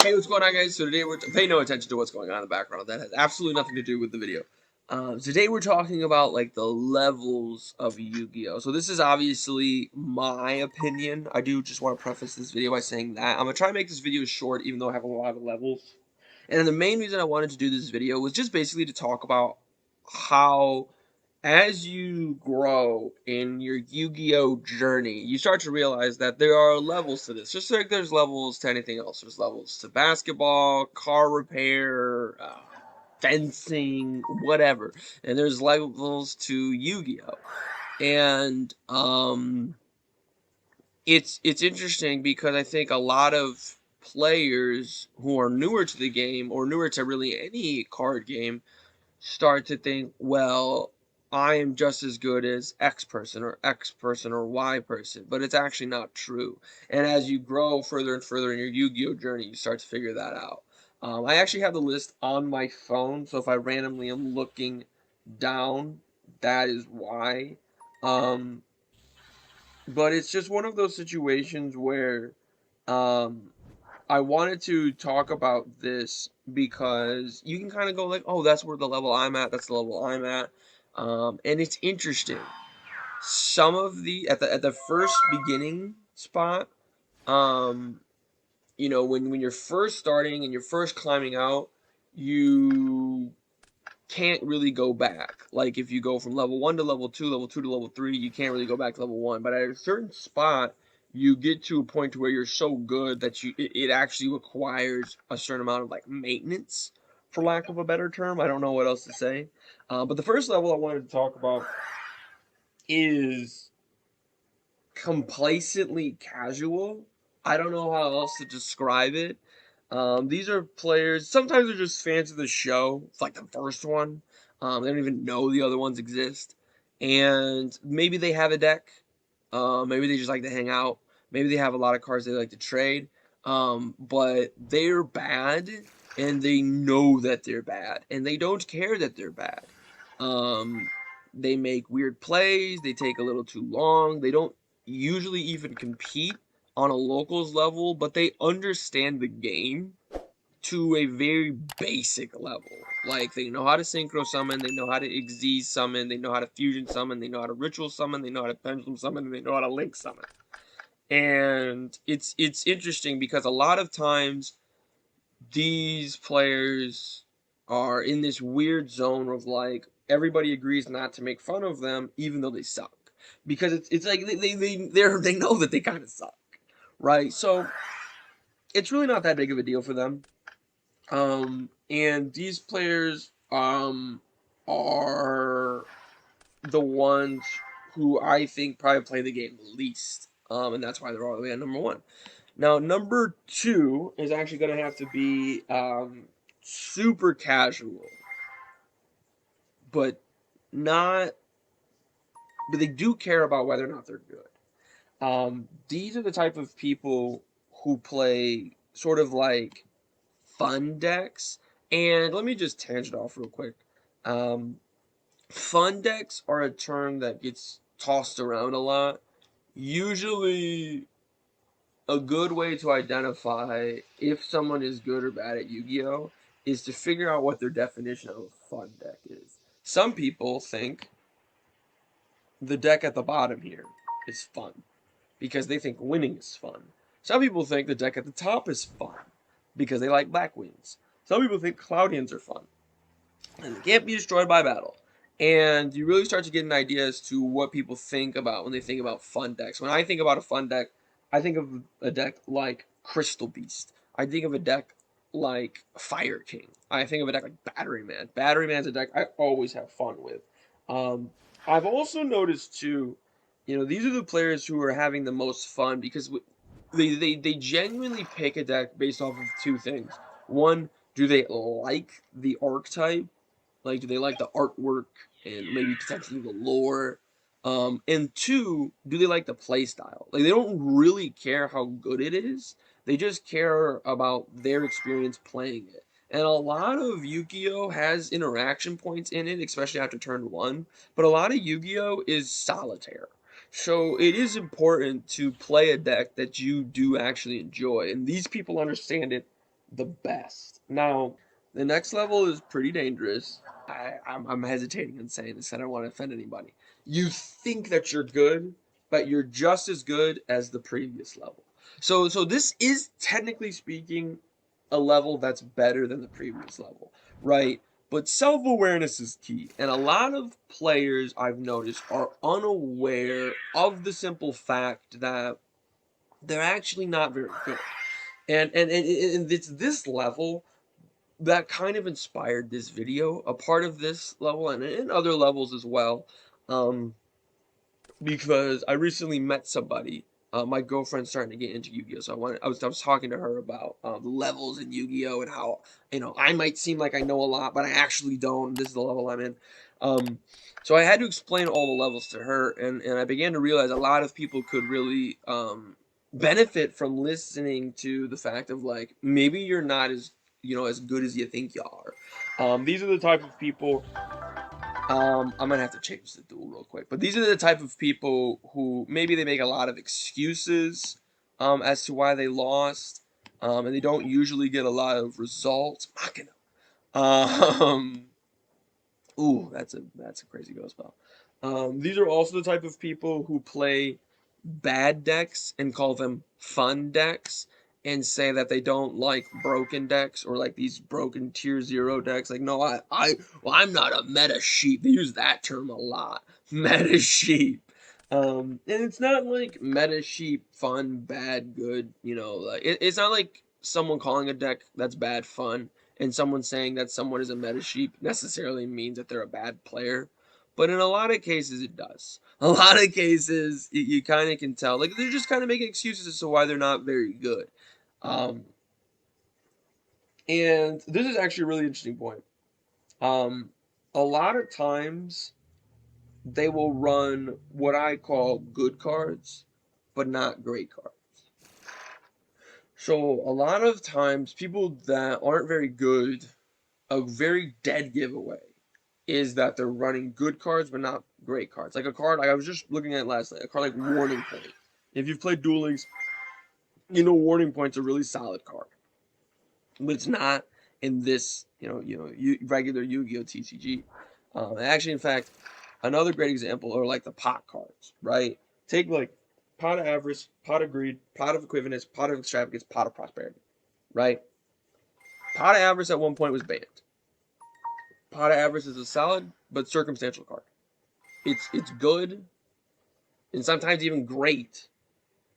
Hey, what's going on, guys? So today we're pay no attention to what's going on in the background. That has absolutely nothing to do with the video. Today we're talking about like the levels of Yu-Gi-Oh. So this is obviously my opinion. I do just want to preface this video by saying that I'm gonna try to make this video short, even though I have a lot of levels. And the main reason I wanted to do this video was just basically to talk about how as you grow in your Yu-Gi-Oh journey, you start to realize that there are levels to this. Just like there's levels to anything else. There's levels to basketball, car repair, fencing, whatever. And there's levels to Yu-Gi-Oh. And it's interesting because I think a lot of players who are newer to the game or newer to really any card game start to think, well, I am just as good as X person or Y person, but it's actually not true. And as you grow further and further in your Yu-Gi-Oh journey, you start to figure that out. I actually have the list on my phone, so if I randomly am looking down, that is why. Um, but it's just one of those situations where um, I wanted to talk about this because you can kind of go like, oh, that's where the level I'm at. That's the level I'm at, and it's interesting. Some of the at the first beginning spot, um, when you're first starting and you're first climbing out, you can't really go back. Like if you go from level 1 to level 2 to level 3, you can't really go back to level 1. But at a certain spot, you get to a point to where you're so good that it actually requires a certain amount of like maintenance, for lack of a better term. I don't know what else to say. But the first level I wanted to talk about is complacently casual. I don't know how else to describe it. These are players. Sometimes they're just fans of the show. It's like the first one. They don't even know the other ones exist, and maybe they have a deck. Maybe they just like to hang out. Maybe they have a lot of cards they like to trade. But they're bad, and they know that they're bad, and they don't care that they're bad. Um, they make weird plays. They take a little too long. They don't usually even compete on a locals level, but they understand the game to a very basic level. Like they know how to synchro summon, they know how to Xyz summon, they know how to fusion summon, they know how to ritual summon, they know how to pendulum summon, and they know how to link summon. And it's interesting because a lot of times these players are in this weird zone of like everybody agrees not to make fun of them even though they suck. Because it's like they know that they kind of suck, right? So it's really not that big of a deal for them. And these players are the ones who I think probably play the game the least. And that's why they're all the way at number one. Now, number two is actually going to have to be super casual, but not, but they do care about whether or not they're good. These are the type of people who play sort of like fun decks. And let me just tangent off real quick. Um, Fun decks are a term that gets tossed around a lot. Usually, a good way to identify if someone is good or bad at Yu-Gi-Oh is to figure out what their definition of a fun deck is. Some people think the deck at the bottom here is fun because they think winning is fun. Some people think the deck at the top is fun because they like Black Wings. Some people think Cloudians are fun and they can't be destroyed by battle. And you really start to get an idea as to what people think about when they think about fun decks. When I think about a fun deck, I think of a deck like Crystal Beast. I think of a deck like Fire King. I think of a deck like Battery Man. Battery Man's a deck I always have fun with. Um, I've also noticed too, these are the players who are having the most fun because they genuinely pick a deck based off of two things. One, do they like the archetype? Like, do they like the artwork and maybe potentially the lore? And two, do they like the play style? Like, they don't really care how good it is. They just care about their experience playing it. And a lot of Yu-Gi-Oh has interaction points in it, especially after turn one. But a lot of Yu-Gi-Oh is solitaire. So it is important to play a deck that you do actually enjoy. And these people understand it the best. Now, the next level is pretty dangerous. I'm hesitating in saying this. I don't want to offend anybody. You think that you're good, but you're just as good as the previous level. So this is technically speaking a level that's better than the previous level, right? But self-awareness is key, and a lot of players I've noticed are unaware of the simple fact that they're actually not very good. And it's this level that kind of inspired this video, a part of this level and other levels as well. Um, because I recently met somebody. My girlfriend's starting to get into Yu-Gi-Oh, so I was talking to her about the levels in Yu-Gi-Oh and how I might seem like I know a lot, but I actually don't. This is the level I'm in. Um, so I had to explain all the levels to her, and I began to realize a lot of people could really benefit from listening to the fact of like maybe you're not as good as you think you are. These are the type of people I'm gonna have to change the duel real quick. But these are the type of people who maybe they make a lot of excuses as to why they lost, and they don't usually get a lot of results. Machina. Um, Ooh, that's a crazy go spell. These are also the type of people who play bad decks and call them fun decks and say that they don't like broken decks or like these broken tier 0 decks. Like, no, well, I'm not a meta sheep. They use that term a lot. Meta sheep. And it's not like meta sheep, fun, bad, good. Like it's not like someone calling a deck that's bad fun and someone saying that someone is a meta sheep necessarily means that they're a bad player. But in a lot of cases, it does. A lot of cases, you kind of can tell. Like, they're just kind of making excuses as to why they're not very good. Um, and this is actually a really interesting point. Um, a lot of times, they will run what I call good cards, but not great cards. So, a lot of times, people that aren't very good, a very dead giveaway is that they're running good cards but not great cards. Like a card, like I was just looking at last night, a card like Warning Point. If you've played Duel Links, Warning Point's a really solid card, but it's not in this, regular Yu-Gi-Oh TCG. Actually, in fact, another great example are like the pot cards, right? Take like Pot of Avarice, Pot of Greed, Pot of Equivocance, Pot of Extravagance, Pot of Prosperity, right? Pot of Avarice at one point was banned. Pot of Avarice is a solid but circumstantial card. It's good and sometimes even great,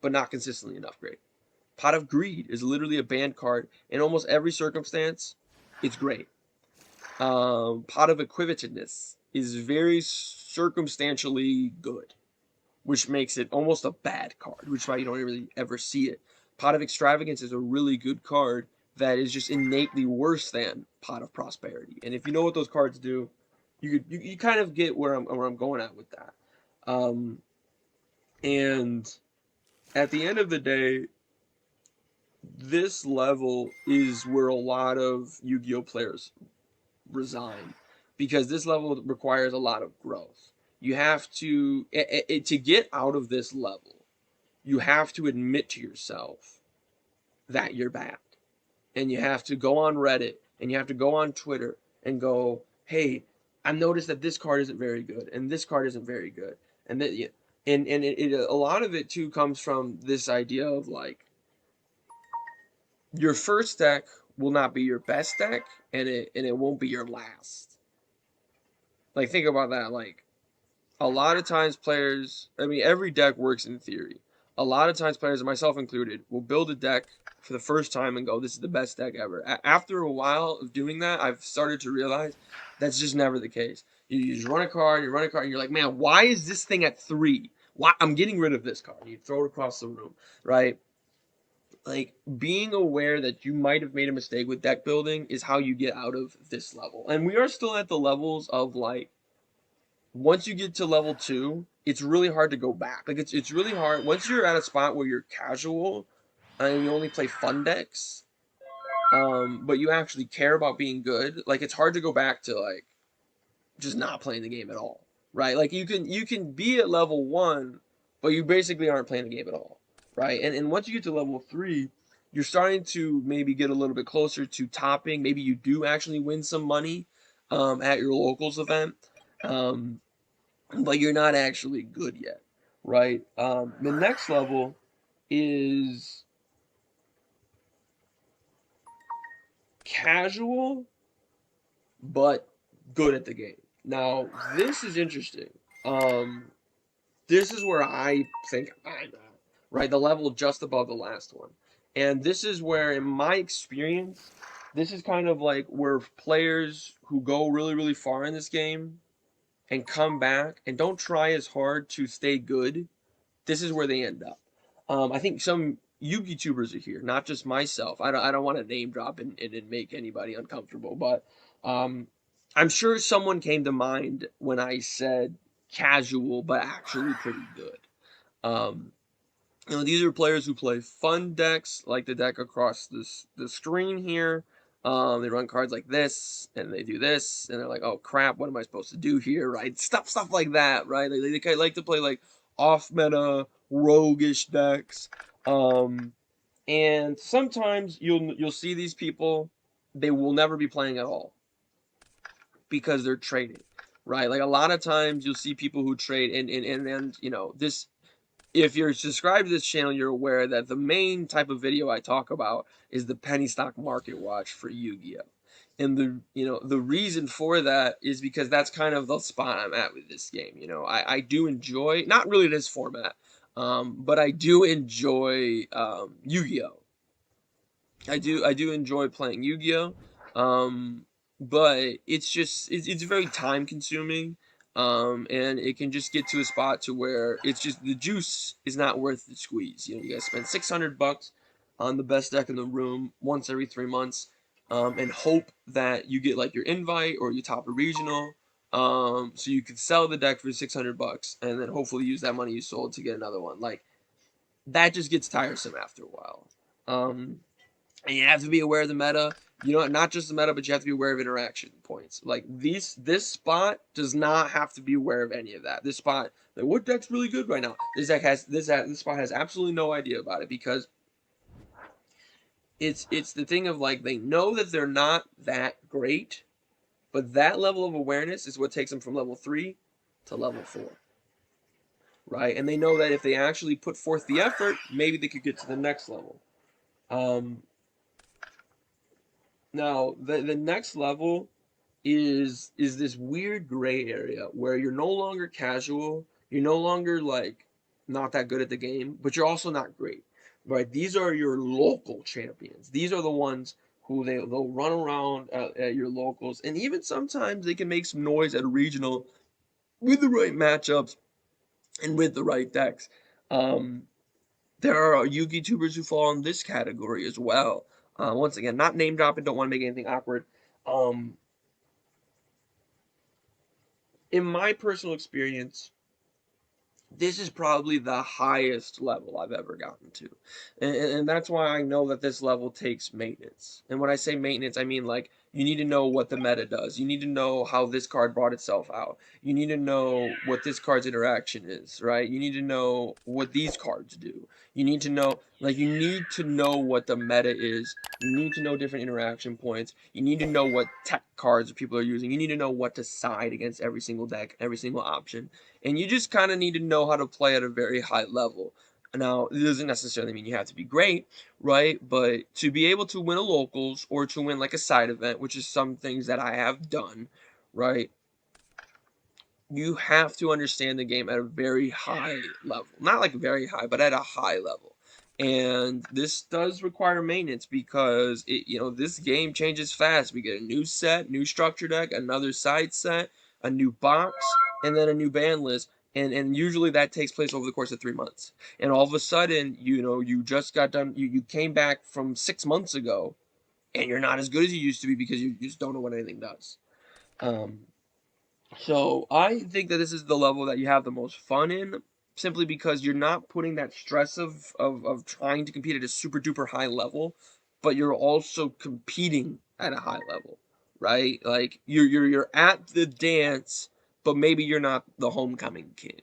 but not consistently enough great. Pot of Greed is literally a banned card in almost every circumstance. It's great. Pot of Equivocance is very circumstantially good, which makes it almost a bad card, which is why you don't really ever see it. Pot of Extravagance is a really good card that is just innately worse than Pot of Prosperity. And if you know what those cards do, you kind of get where I'm going at with that. Um, and at the end of the day, this level is where a lot of Yu-Gi-Oh players resign because this level requires a lot of growth. You have to get out of this level, you have to admit to yourself that you're bad. And you have to go on Reddit and you have to go on Twitter and go, "Hey, I noticed that this card isn't very good and this card isn't very good." And that a lot of it too comes from this idea of like your first deck will not be your best deck and it won't be your last. Like think about that. Like a lot of times players, I mean every deck works in theory. A lot of times players, myself included, will build a deck for the first time and go, "This is the best deck ever." After a while of doing that, I've started to realize that's just never the case. You just run a card, and you're like, "Man, why is this thing at 3? Why I'm getting rid of this card." You throw it across the room, right? Like being aware that you might have made a mistake with deck building is how you get out of this level. And we are still at the levels of like once you get to level 2, it's really hard to go back. Like it's really hard once you're at a spot where you're casual and you only play fun decks, but you actually care about being good. Like it's hard to go back to like just not playing the game at all, right? Like you can be at level 1, but you basically aren't playing the game at all, right? And once you get to level 3, you're starting to maybe get a little bit closer to topping. Maybe you do actually win some money at your locals event, um, but you're not actually good yet, right? The next level is casual but good at the game. Now, this is interesting. Um, this is where I think I'm at, right? The level just above the last one. And this is where, in my experience, this is kind of like where players who go really, really far in this game and come back and don't try as hard to stay good, this is where they end up. I think some YouTubers are here, not just myself. I don't want to name drop and make anybody uncomfortable, but um, I'm sure someone came to mind when I said casual, but actually pretty good. Um, these are players who play fun decks, like the deck across the screen here. They run cards like this, and they do this, and they're like, "Oh crap, what am I supposed to do here?" Right? Stuff like that, right? They like to play like off meta, roguish decks. Um, and sometimes you'll see these people, they will never be playing at all because they're trading, right? Like a lot of times you'll see people who trade, and this, if you're subscribed to this channel, you're aware that the main type of video I talk about is the penny stock market watch for Yu-Gi-Oh. And the reason for that is because that's kind of the spot I'm at with this game. I do enjoy, not really this format, but I do enjoy Yu-Gi-Oh. I do enjoy playing Yu-Gi-Oh. But it's very time consuming. And it can just get to a spot to where it's just the juice is not worth the squeeze. You guys spend $600 on the best deck in the room once every 3 months, and hope that you get like your invite or you top a regional. So you can sell the deck for $600 and then hopefully use that money you sold to get another one. Like that just gets tiresome after a while. And you have to be aware of the meta. Not just the meta, but you have to be aware of interaction points. Like this spot does not have to be aware of any of that. This spot, like, what deck's really good right now? This spot has absolutely no idea about it because it's the thing of like they know that they're not that great, but that level of awareness is what takes them from level 3 to level 4, right? And they know that if they actually put forth the effort, maybe they could get to the next level. Um, Now, the next level is this weird gray area where you're no longer casual, you're no longer like not that good at the game, but you're also not great. Right? These are your local champions. These are the ones who they'll run around at your locals, and even sometimes they can make some noise at a regional with the right matchups and with the right decks. Um, there are Yugi tubers who fall in this category as well. Once again, not name dropping, don't want to make anything awkward. Um, in my personal experience, this is probably the highest level I've ever gotten to. And that's why I know that this level takes maintenance. And when I say maintenance, I mean like you need to know what the meta does. You need to know how this card brought itself out. You need to know what this card's interaction is, right? You need to know what these cards do. You need to know what the meta is. You need to know different interaction points. You need to know what tech cards people are using. You need to know what to side against every single deck, every single option. And you just kind of need to know how to play at a very high level. Now, it doesn't necessarily mean you have to be great, right? But to be able to win a locals or to win like a side event, which is some things that I have done, right? You have to understand the game at a very high level. Not like very high, but at a high level. And this does require maintenance because this game changes fast. We get a new set, new structure deck, another side set, a new box, and then a new ban list. And usually that takes place over the course of 3 months. And all of a sudden, you just got done, you came back from 6 months ago, and you're not as good as you used to be because you just don't know what anything does. So I think that this is the level that you have the most fun in, simply because you're not putting that stress of trying to compete at a super duper high level, but you're also competing at a high level, right? Like you're at the dance, but maybe you're not the homecoming king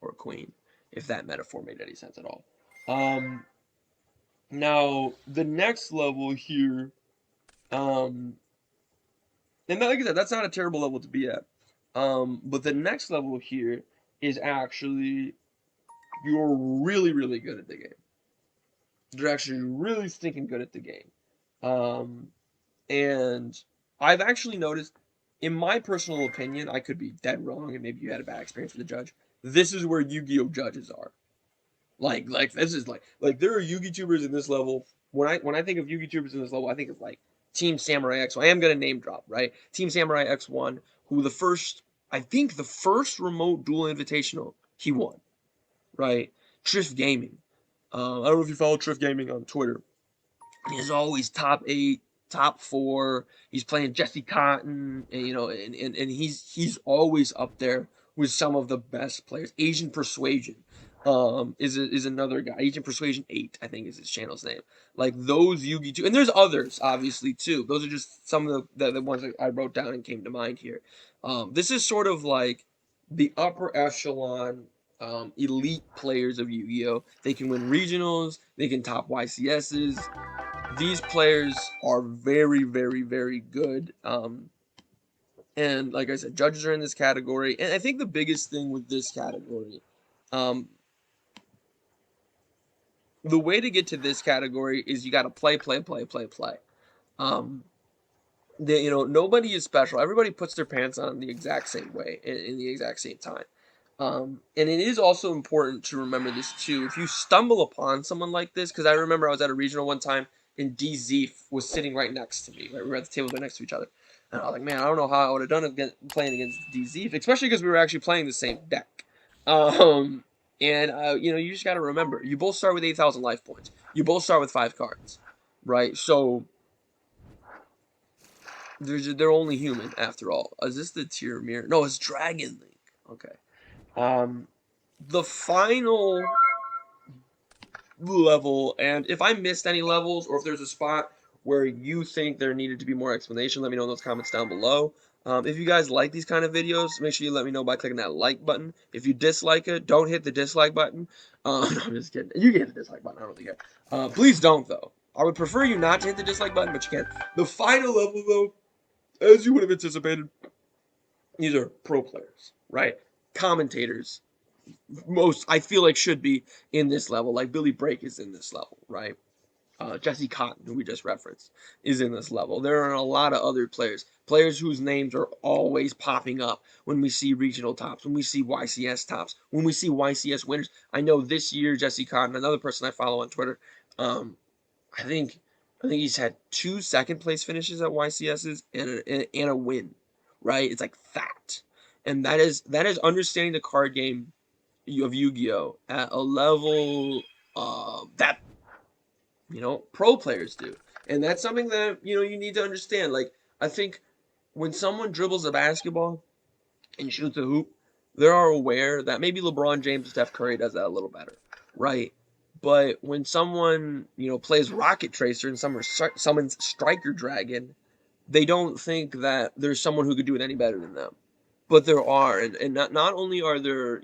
or queen, if that metaphor made any sense at all. Um, Now, the next level here, um, and like I said, that's not a terrible level to be at. But the next level here is actually you're really, really good at the game. They're actually really stinking good at the game. Um, and I've actually noticed, in my personal opinion, I could be dead wrong, and maybe you had a bad experience with the judge. This is where Yu-Gi-Oh judges are. Like this is like there are Yu-Gi tubers in this level. When I think of Yu-Gi tubers in this level, I think of like Team Samurai X. So I am gonna name drop, right? Team Samurai X1, who I think the first remote duel invitational he won, right? Triff Gaming. I don't know if you follow Triff Gaming on Twitter. He's always top 8, top 4. He's playing Jesse Cotton, and and he's always up there with some of the best players. Asian Persuasion is another guy. Asian Persuasion 8, I think is his channel's name. Like those Yugi too, and there's others obviously too. Those are just some of the ones that I wrote down and came to mind here. This is sort of like the upper echelon elite players of Yu-Gi-Oh! They can win regionals, they can top YCSs. These players are very, very, very good. And like I said, judges are in this category. And I think the biggest thing with this category, um, the way to get to this category is you got to play, play, play, play, play. Um, nobody is special. Everybody puts their pants on the exact same way in the exact same time. And it is also important to remember this too. If you stumble upon someone like this, because I remember I was at a regional one time and DZ was sitting right next to me. Right, we were at the table right next to each other, and I was like, man, I don't know how I would have done it playing against DZ, especially because we were actually playing the same deck. Um, and you just got to remember, you both start with 8,000 life points. You both start with 5 cards, right? So they're only human after all. Is this the tier mirror? No, it's Dragon Link. Okay. Um, the final level, and if I missed any levels or if there's a spot where you think there needed to be more explanation, let me know in those comments down below. If you guys like these kind of videos, make sure you let me know by clicking that like button. If you dislike it, don't hit the dislike button. No, I'm just kidding. You can hit the dislike button. I don't really care. Please don't, though. I would prefer you not to hit the dislike button, but you can. The final level, though, as you would have anticipated, these are pro players, right? Commentators, most I feel like should be in this level. Like Billy Brake is in this level, right? Jesse Cotton, who we just referenced, is in this level. There are a lot of other players whose names are always popping up when we see regional tops, when we see YCS tops, when we see YCS winners. I know this year Jesse Cotton, another person I follow on Twitter, um, I think he's had 2 second place finishes at YCSs and a win, right? It's like that, and that is understanding the card game of Yu-Gi-Oh at a level that pro players do, and that's something that you need to understand. Like I think when someone dribbles a basketball and shoots a hoop, they are aware that maybe LeBron James or Steph Curry does that a little better, right? But when someone plays Rocket Tracer and someone's Striker Dragon, they don't think that there's someone who could do it any better than them. But there are, and not only are there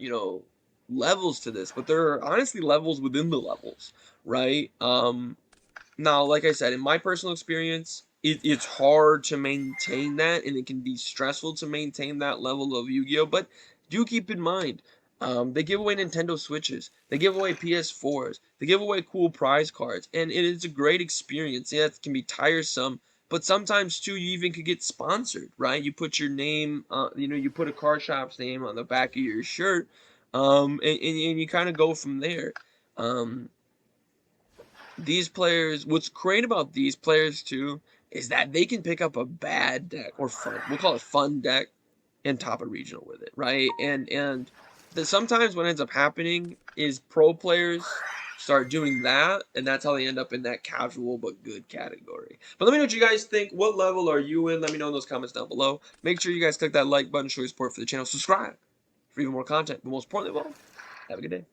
levels to this, but there are honestly levels within the levels, right? Now, like I said, in my personal experience, it's hard to maintain that, and it can be stressful to maintain that level of Yu-Gi-Oh! But do keep in mind, they give away Nintendo Switches, they give away PS4s, they give away cool prize cards, and it is a great experience. Yeah, it can be tiresome, but sometimes too, you even could get sponsored, right? You put your name, you put a card shop's name on the back of your shirt, and you kind of go from there. Um, these players, what's great about these players too, is that they can pick up a bad deck or fun, we'll call it fun deck, and top a regional with it, right? And sometimes what ends up happening is pro players start doing that, and that's how they end up in that casual but good category. But let me know what you guys think. What level are you in? Let me know in those comments down below. Make sure you guys click that like button, show your support for the channel, subscribe for even more content. But most importantly of all, have a good day.